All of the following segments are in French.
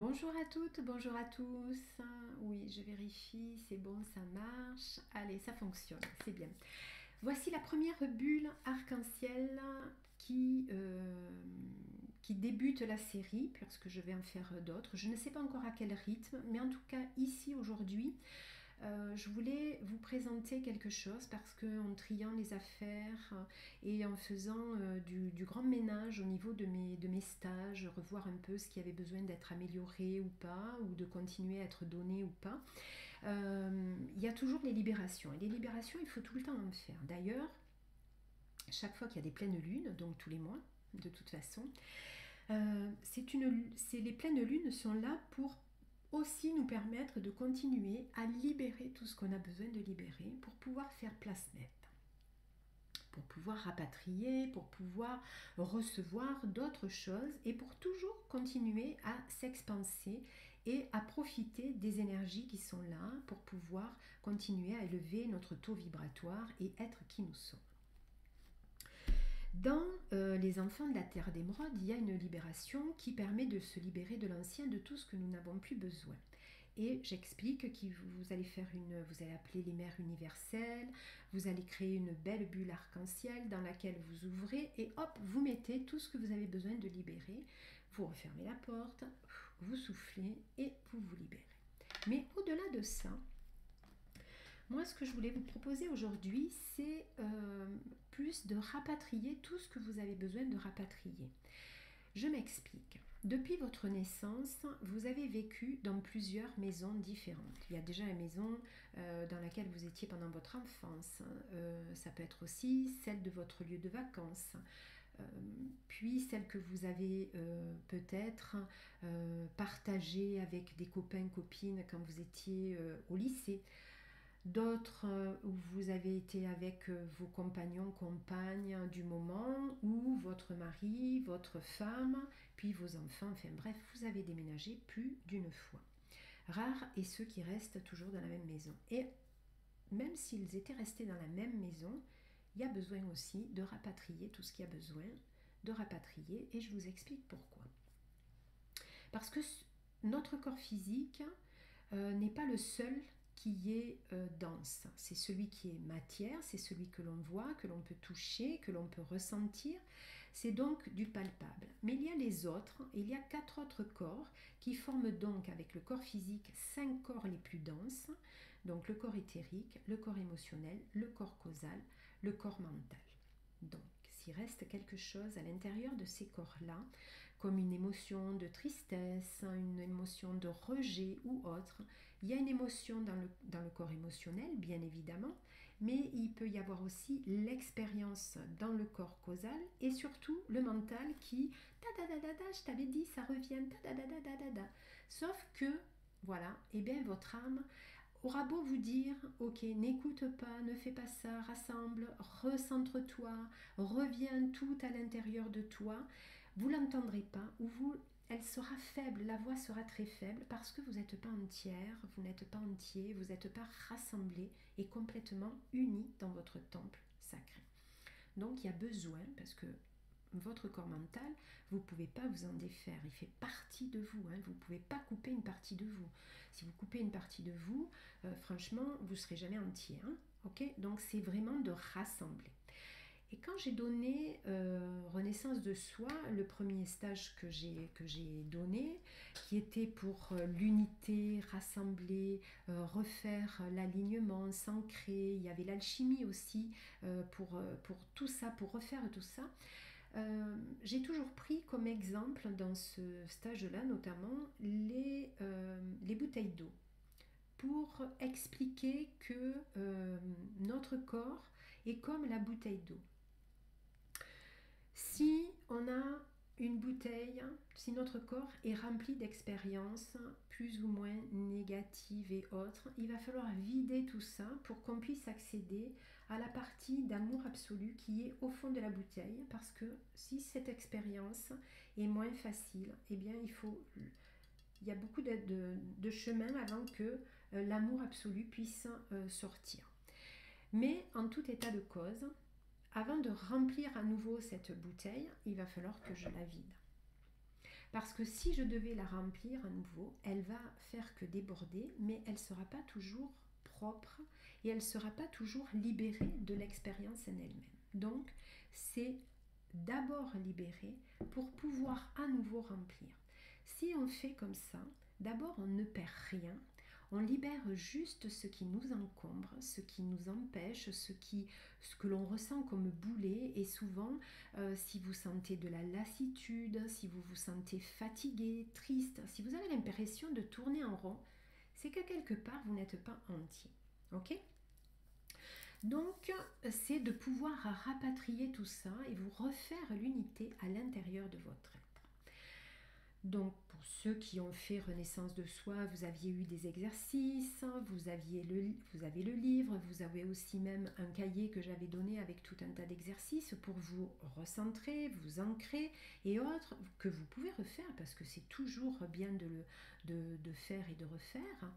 Bonjour à toutes, bonjour à tous. Oui, je vérifie, c'est bon, ça marche. Allez, ça fonctionne, c'est bien. Voici la première bulle arc-en-ciel qui débute la série, puisque je vais en faire d'autres. Je ne sais pas encore à quel rythme, mais en tout cas, ici, aujourd'hui, je voulais vous présenter quelque chose parce qu'en triant les affaires et en faisant du grand ménage au niveau de mes stages, revoir un peu ce qui avait besoin d'être amélioré ou pas, ou de continuer à être donné ou pas, il y a toujours les libérations. Et les libérations, il faut tout le temps en faire. D'ailleurs, chaque fois qu'il y a des pleines lunes, donc tous les mois, de toute façon, les pleines lunes sont là pour aussi nous permettre de continuer à libérer tout ce qu'on a besoin de libérer pour pouvoir faire place nette, pour pouvoir rapatrier, pour pouvoir recevoir d'autres choses et pour toujours continuer à s'expanser et à profiter des énergies qui sont là pour pouvoir continuer à élever notre taux vibratoire et être qui nous sommes. Dans les enfants de la terre d'émeraude, il y a une libération qui permet de se libérer de l'ancien, de tout ce que nous n'avons plus besoin. Et j'explique que vous allez appeler les mères universelles, vous allez créer une belle bulle arc-en-ciel dans laquelle vous ouvrez et hop, vous mettez tout ce que vous avez besoin de libérer. Vous refermez la porte, vous soufflez et vous vous libérez. Mais au-delà de ça, moi, ce que je voulais vous proposer aujourd'hui, c'est plus de rapatrier tout ce que vous avez besoin de rapatrier. Je m'explique. Depuis votre naissance, vous avez vécu dans plusieurs maisons différentes. Il y a déjà la maison dans laquelle vous étiez pendant votre enfance. Ça peut être aussi celle de votre lieu de vacances. Puis celle que vous avez peut-être partagée avec des copains, copines quand vous étiez au lycée. D'autres où vous avez été avec vos compagnons, compagnes du moment, ou votre mari, votre femme, puis vos enfants, enfin bref, vous avez déménagé plus d'une fois. Rares est ceux qui restent toujours dans la même maison. Et même s'ils étaient restés dans la même maison, il y a besoin aussi de rapatrier tout ce qu'il y a besoin de rapatrier, et je vous explique pourquoi. Parce que notre corps physique n'est pas le seul qui est dense. C'est celui qui est matière, c'est celui que l'on voit, que l'on peut toucher, que l'on peut ressentir. C'est donc du palpable. Mais il y a les autres, il y a 4 autres corps qui forment donc avec le corps physique 5 corps les plus denses. Donc le corps éthérique, le corps émotionnel, le corps causal, le corps mental. Donc, s'il reste quelque chose à l'intérieur de ces corps-là, comme une émotion de tristesse, une émotion de rejet ou autre, il y a une émotion dans le corps émotionnel, bien évidemment, mais il peut y avoir aussi l'expérience dans le corps causal et surtout le mental qui, je t'avais dit, ça revient, sauf que, voilà, et bien votre âme aura beau vous dire, ok, n'écoute pas, ne fais pas ça, rassemble, recentre-toi, reviens tout à l'intérieur de toi, vous l'entendrez pas, elle sera faible, la voix sera très faible parce que vous n'êtes pas entière, vous n'êtes pas entier, vous n'êtes pas rassemblé et complètement unis dans votre temple sacré. Donc il y a besoin, parce que votre corps mental, vous ne pouvez pas vous en défaire, il fait partie de vous, hein. Vous ne pouvez pas couper une partie de vous. Si vous coupez une partie de vous, franchement, vous ne serez jamais entier, hein. Okay, donc c'est vraiment de rassembler. Et quand j'ai donné Renaissance de Soi, le premier stage que j'ai donné, qui était pour l'unité, rassembler, refaire l'alignement, s'ancrer, il y avait l'alchimie aussi pour tout ça, pour refaire tout ça, j'ai toujours pris comme exemple dans ce stage-là notamment les bouteilles d'eau pour expliquer que notre corps est comme la bouteille d'eau. Si on a une bouteille, si notre corps est rempli d'expériences plus ou moins négatives et autres, il va falloir vider tout ça pour qu'on puisse accéder à la partie d'amour absolu qui est au fond de la bouteille, parce que si cette expérience est moins facile, eh bien il y a beaucoup de chemin avant que l'amour absolu puisse sortir. Mais en tout état de cause, avant de remplir à nouveau cette bouteille, il va falloir que je la vide. Parce que si je devais la remplir à nouveau, elle va faire que déborder, mais elle ne sera pas toujours propre et elle ne sera pas toujours libérée de l'expérience en elle-même. Donc, c'est d'abord libérer pour pouvoir à nouveau remplir. Si on fait comme ça, d'abord on ne perd rien, on libère juste ce qui nous encombre, ce qui nous empêche, ce que l'on ressent comme boulet. Et souvent, si vous sentez de la lassitude, si vous vous sentez fatigué, triste, si vous avez l'impression de tourner en rond, c'est que quelque part vous n'êtes pas entier. Ok ? Donc, c'est de pouvoir rapatrier tout ça et vous refaire l'unité à l'intérieur de votre être. Donc, pour ceux qui ont fait Renaissance de soi, vous aviez eu des exercices, vous avez le livre, vous avez aussi même un cahier que j'avais donné avec tout un tas d'exercices pour vous recentrer, vous ancrer et autres que vous pouvez refaire parce que c'est toujours bien de faire et de refaire.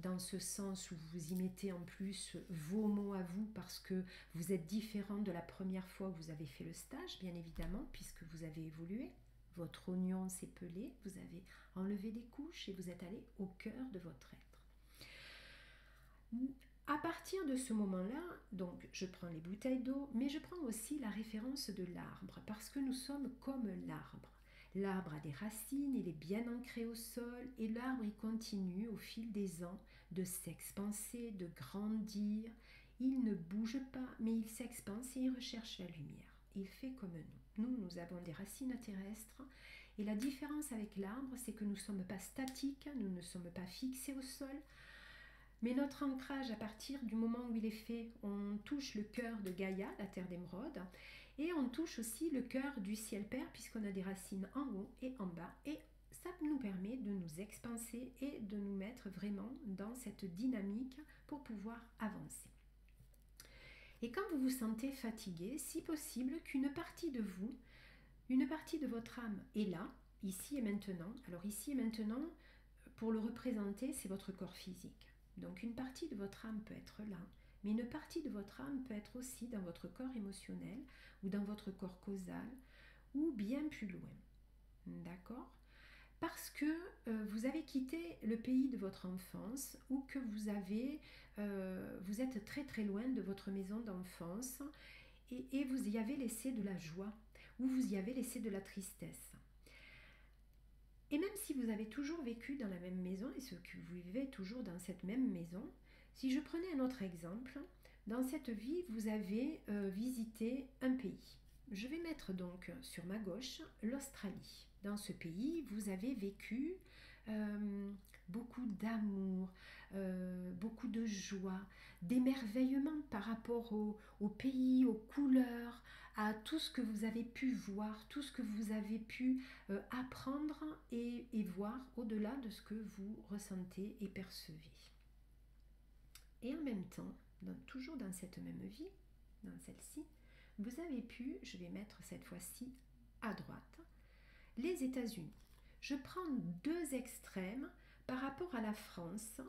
Dans ce sens où vous y mettez en plus vos mots à vous parce que vous êtes différent de la première fois que vous avez fait le stage, bien évidemment, puisque vous avez évolué. Votre oignon s'est pelé, vous avez enlevé des couches et vous êtes allé au cœur de votre être. À partir de ce moment-là, donc je prends les bouteilles d'eau, mais je prends aussi la référence de l'arbre, parce que nous sommes comme l'arbre. L'arbre a des racines, il est bien ancré au sol, et l'arbre il continue au fil des ans de s'expanser, de grandir. Il ne bouge pas, mais il s'expanse et il recherche la lumière. Il fait comme nous. Nous avons des racines terrestres, et la différence avec l'arbre, c'est que nous ne sommes pas statiques, nous ne sommes pas fixés au sol, mais notre ancrage, à partir du moment où il est fait, on touche le cœur de Gaïa, la terre d'émeraude, et on touche aussi le cœur du ciel père, puisqu'on a des racines en haut et en bas, et ça nous permet de nous expanser et de nous mettre vraiment dans cette dynamique pour pouvoir avancer. Et quand vous vous sentez fatigué, si possible qu'une partie de vous, une partie de votre âme est là, ici et maintenant. Alors ici et maintenant, pour le représenter, c'est votre corps physique. Donc une partie de votre âme peut être là, mais une partie de votre âme peut être aussi dans votre corps émotionnel ou dans votre corps causal ou bien plus loin. D'accord ? Parce que vous avez quitté le pays de votre enfance ou que vous êtes très très loin de votre maison d'enfance et vous y avez laissé de la joie ou vous y avez laissé de la tristesse. Et même si vous avez toujours vécu dans la même maison et ce que vous vivez toujours dans cette même maison, si je prenais un autre exemple, dans cette vie, vous avez visité un pays. Je vais mettre donc sur ma gauche l'Australie. Dans ce pays, vous avez vécu beaucoup d'amour, beaucoup de joie, d'émerveillement par rapport au pays, aux couleurs, à tout ce que vous avez pu voir, tout ce que vous avez pu apprendre et voir au-delà de ce que vous ressentez et percevez. Et en même temps, toujours dans cette même vie, dans celle-ci, vous avez pu, je vais mettre cette fois-ci à droite, les États-Unis. Je prends deux extrêmes par rapport à la France,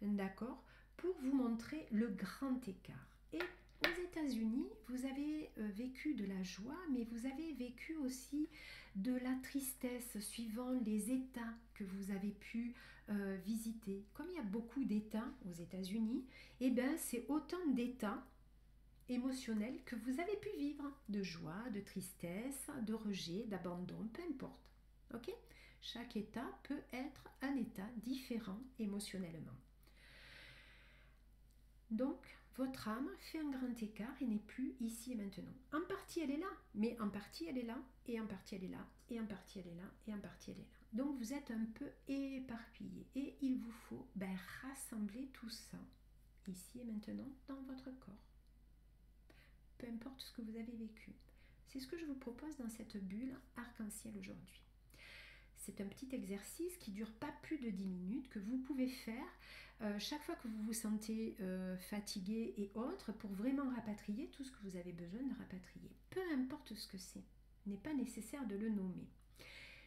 d'accord, pour vous montrer le grand écart. Et aux États-Unis, vous avez vécu de la joie, mais vous avez vécu aussi de la tristesse suivant les États que vous avez pu visiter. Comme il y a beaucoup d'États aux États-Unis, eh bien c'est autant d'États émotionnels que vous avez pu vivre, de joie, de tristesse, de rejet, d'abandon, peu importe. Ok ? Chaque état peut être un état différent émotionnellement. Donc, votre âme fait un grand écart et n'est plus ici et maintenant. En partie, elle est là, mais en partie, elle est là, et en partie, elle est là, et en partie, elle est là, et en partie, elle est là. Donc, vous êtes un peu éparpillé et il vous faut rassembler tout ça, ici et maintenant, dans votre corps. Peu importe ce que vous avez vécu. C'est ce que je vous propose dans cette bulle arc-en-ciel aujourd'hui. C'est un petit exercice qui ne dure pas plus de 10 minutes que vous pouvez faire chaque fois que vous vous sentez fatigué et autres pour vraiment rapatrier tout ce que vous avez besoin de rapatrier. Peu importe ce que c'est, il n'est pas nécessaire de le nommer.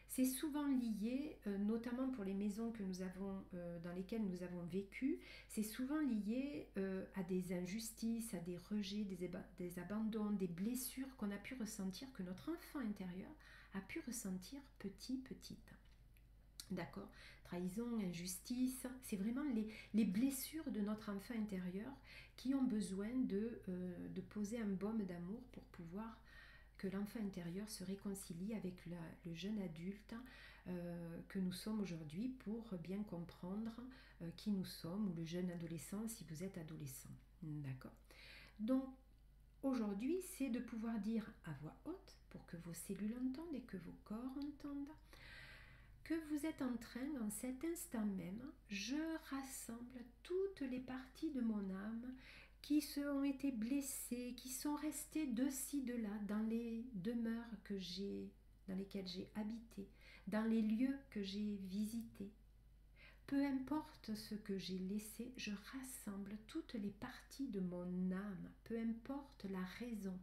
C'est souvent lié, notamment pour les maisons que nous avons, dans lesquelles nous avons vécu, c'est souvent lié à des injustices, à des rejets, des abandons, des blessures qu'on a pu ressentir, que notre enfant intérieur a pu ressentir petite. D'accord? Trahison, injustice, c'est vraiment les blessures de notre enfant intérieur qui ont besoin de poser un baume d'amour pour pouvoir que l'enfant intérieur se réconcilie avec le jeune adulte que nous sommes aujourd'hui pour bien comprendre qui nous sommes, ou le jeune adolescent si vous êtes adolescent. D'accord? Donc, aujourd'hui, c'est de pouvoir dire à voix haute, pour que vos cellules entendent et que vos corps entendent, que vous êtes en train, en cet instant même, je rassemble toutes les parties de mon âme qui ont été blessées, qui sont restées de ci, de là, dans les demeures dans lesquelles j'ai habité, dans les lieux que j'ai visités. Peu importe ce que j'ai laissé, je rassemble toutes les parties de mon âme, peu importe la raison.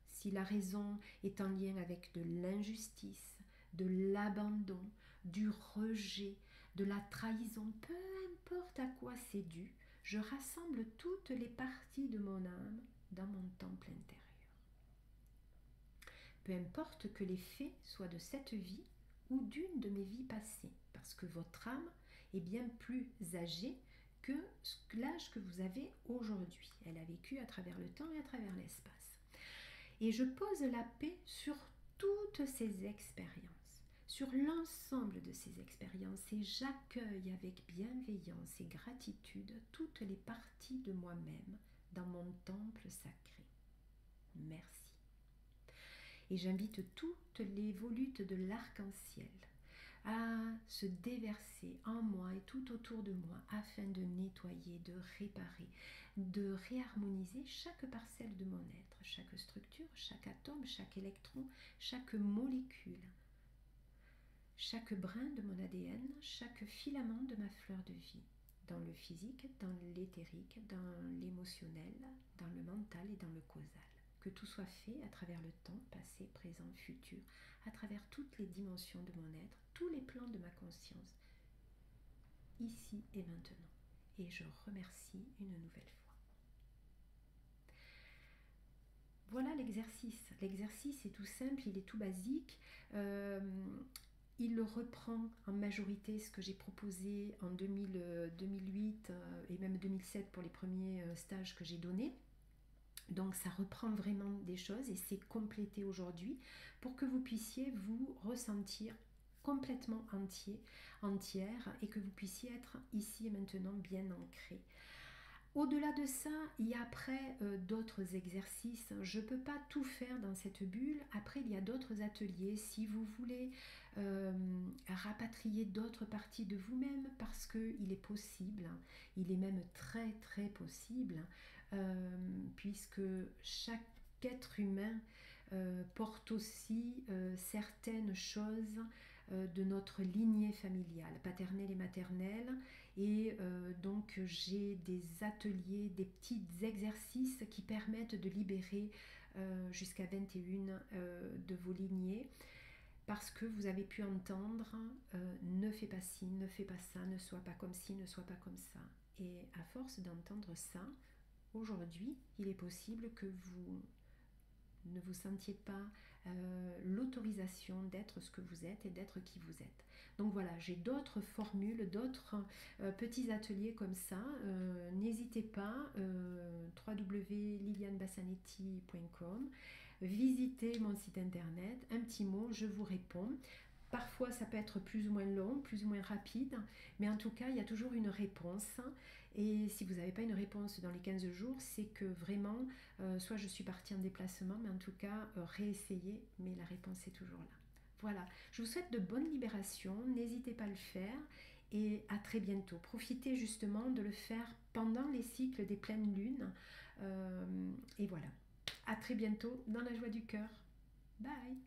Si la raison est en lien avec de l'injustice, de l'abandon, du rejet, de la trahison, peu importe à quoi c'est dû, je rassemble toutes les parties de mon âme dans mon temple intérieur. Peu importe que les faits soient de cette vie ou d'une de mes vies passées, parce que votre âme est bien plus âgée que l'âge que vous avez aujourd'hui. Elle a vécu à travers le temps et à travers l'espace. Et je pose la paix sur toutes ces expériences, sur l'ensemble de ces expériences, et j'accueille avec bienveillance et gratitude toutes les parties de moi-même dans mon temple sacré. Merci. Et j'invite toutes les volutes de l'arc-en-ciel à se déverser en moi et tout autour de moi afin de nettoyer, de réparer, de réharmoniser chaque parcelle de mon être, chaque structure, chaque atome, chaque électron, chaque molécule, chaque brin de mon ADN, chaque filament de ma fleur de vie, dans le physique, dans l'éthérique, dans l'émotionnel, dans le mental et dans le causal. Que tout soit fait à travers le temps, passé, présent, futur, à travers toutes les dimensions de mon être, tous les plans de ma conscience, ici et maintenant. Et je remercie une nouvelle fois. Voilà l'exercice. L'exercice est tout simple, il est tout basique. Il reprend en majorité ce que j'ai proposé en 2008 et même 2007 pour les premiers stages que j'ai donnés. Donc ça reprend vraiment des choses et c'est complété aujourd'hui pour que vous puissiez vous ressentir complètement entière et que vous puissiez être ici et maintenant bien ancré. Au-delà de ça, il y a après d'autres exercices. Je ne peux pas tout faire dans cette bulle. Après, il y a d'autres ateliers. Si vous voulez rapatrier d'autres parties de vous-même, parce qu'il est possible, il est même très très possible, puisque chaque être humain porte aussi certaines choses de notre lignée familiale, paternelle et maternelle, et donc j'ai des ateliers, des petits exercices qui permettent de libérer jusqu'à 21 de vos lignées, parce que vous avez pu entendre ne fais pas ci, ne fais pas ça, ne sois pas comme ci, ne sois pas comme ça. Et à force d'entendre ça, aujourd'hui, il est possible que vous ne vous sentiez pas l'autorisation d'être ce que vous êtes et d'être qui vous êtes. Donc voilà, j'ai d'autres formules, d'autres petits ateliers comme ça. N'hésitez pas, www.lilianebassanetti.com, visitez mon site internet, un petit mot, je vous réponds. Parfois, ça peut être plus ou moins long, plus ou moins rapide, mais en tout cas, il y a toujours une réponse. Et si vous n'avez pas une réponse dans les 15 jours, c'est que vraiment, soit je suis partie en déplacement, mais en tout cas, réessayez, mais la réponse est toujours là. Voilà, je vous souhaite de bonnes libérations, n'hésitez pas à le faire et à très bientôt. Profitez justement de le faire pendant les cycles des pleines lunes. Et voilà, à très bientôt dans la joie du cœur. Bye!